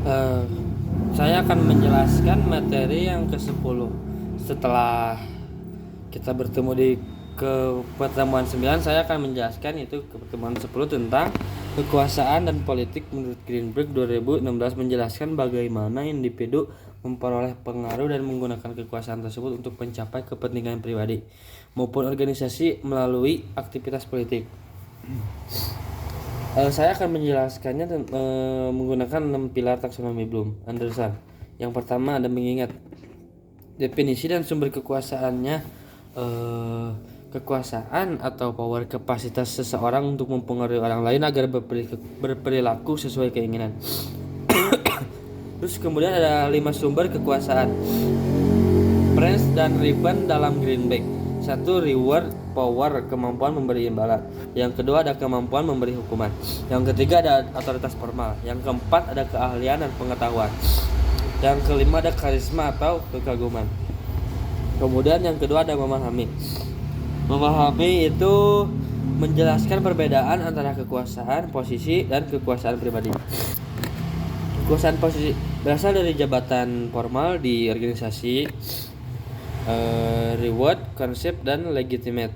Eh, saya akan menjelaskan materi yang ke-10. Setelah kita bertemu di pertemuan 9, saya akan menjelaskan itu ke pertemuan 10 tentang kekuasaan dan politik menurut Greenberg 2016, menjelaskan bagaimana individu memperoleh pengaruh dan menggunakan kekuasaan tersebut untuk mencapai kepentingan pribadi maupun organisasi melalui aktivitas politik. Saya akan menjelaskannya menggunakan 6 pilar taksonomi Bloom Anderson. Yang pertama ada mengingat definisi dan sumber kekuasaannya. Kekuasaan atau power, kapasitas seseorang untuk mempengaruhi orang lain agar berperilaku sesuai keinginan. Terus kemudian ada 5 sumber kekuasaan. Prince dan Ribbon dalam Greenberg. 1. Reward, power, kemampuan memberi imbalan. Yang kedua ada kemampuan memberi hukuman. Yang ketiga ada otoritas formal. Yang keempat ada keahlian dan pengetahuan. Yang kelima ada karisma atau kekaguman. Kemudian yang kedua ada memahami. Memahami itu menjelaskan perbedaan antara kekuasaan posisi dan kekuasaan pribadi. Kekuasaan posisi berasal dari jabatan formal di organisasi, reward, konsep, dan legitimate.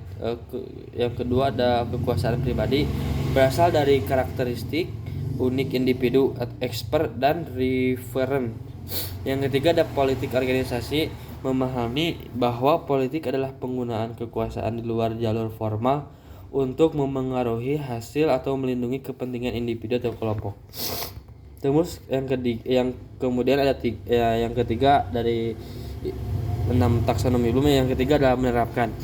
Yang kedua ada kekuasaan pribadi, berasal dari karakteristik unik individu, expert, dan referen. Yang ketiga ada politik organisasi, memahami bahwa politik adalah penggunaan kekuasaan di luar jalur formal untuk memengaruhi hasil atau melindungi kepentingan individu atau kelompok. Terus yang kemudian ada yang ketiga dari 6 taksonomi Bloom, yang ketiga adalah menerapkan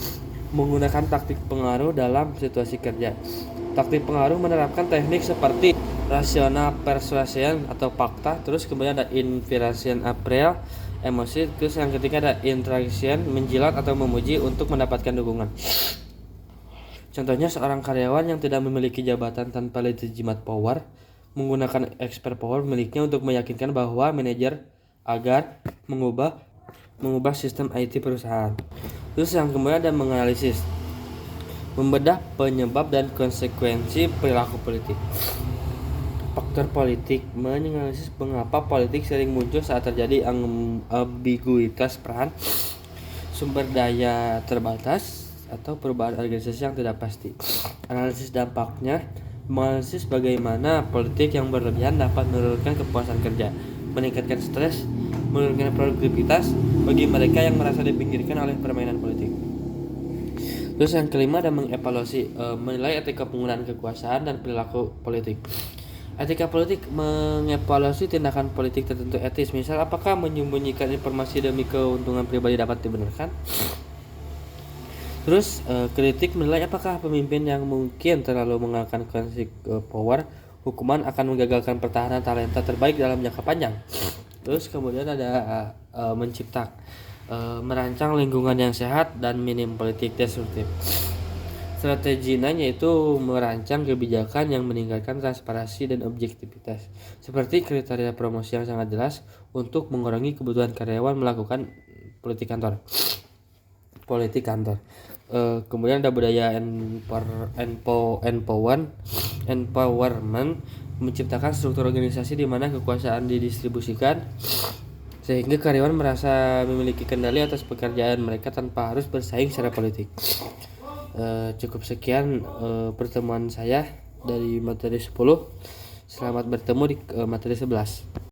menggunakan taktik pengaruh dalam situasi kerja. Taktik pengaruh menerapkan teknik seperti rasional persuasion atau fakta. Terus kemudian ada inspiration appeal, emosi. Terus yang ketiga ada interaction, menjilat atau memuji untuk mendapatkan dukungan. Contohnya seorang karyawan yang tidak memiliki jabatan tanpa legitimate power menggunakan expert power miliknya untuk meyakinkan bahwa manajer agar mengubah sistem IT perusahaan. Terus yang kemudian ada menganalisis, membedah penyebab dan konsekuensi perilaku politik. Faktor politik, menganalisis mengapa politik sering muncul saat terjadi ambiguitas peran, sumber daya terbatas, atau perubahan organisasi yang tidak pasti. Analisis dampaknya, menganalisis bagaimana politik yang berlebihan dapat menurunkan kepuasan kerja, meningkatkan stres, menurunkan produktivitas bagi mereka yang merasa dipinggirkan oleh permainan politik. Terus yang kelima ada mengevaluasi, menilai etika penggunaan kekuasaan dan perilaku politik. Etika politik mengevaluasi tindakan politik tertentu etis, misal apakah menyembunyikan informasi demi keuntungan pribadi dapat dibenarkan. Terus kritik menilai apakah pemimpin yang mungkin terlalu menggunakan power hukuman akan menggagalkan pertahanan talenta terbaik dalam jangka panjang. Terus kemudian ada merancang lingkungan yang sehat dan minim politik destruktif. Strateginya yaitu merancang kebijakan yang meningkatkan transparansi dan objektivitas, seperti kriteria promosi yang sangat jelas untuk mengurangi kebutuhan karyawan melakukan politik kantor. Kemudian ada budaya empowerment, menciptakan struktur organisasi di mana kekuasaan didistribusikan sehingga karyawan merasa memiliki kendali atas pekerjaan mereka tanpa harus bersaing secara politik. Cukup sekian pertemuan saya dari materi 10. Selamat bertemu di materi 11.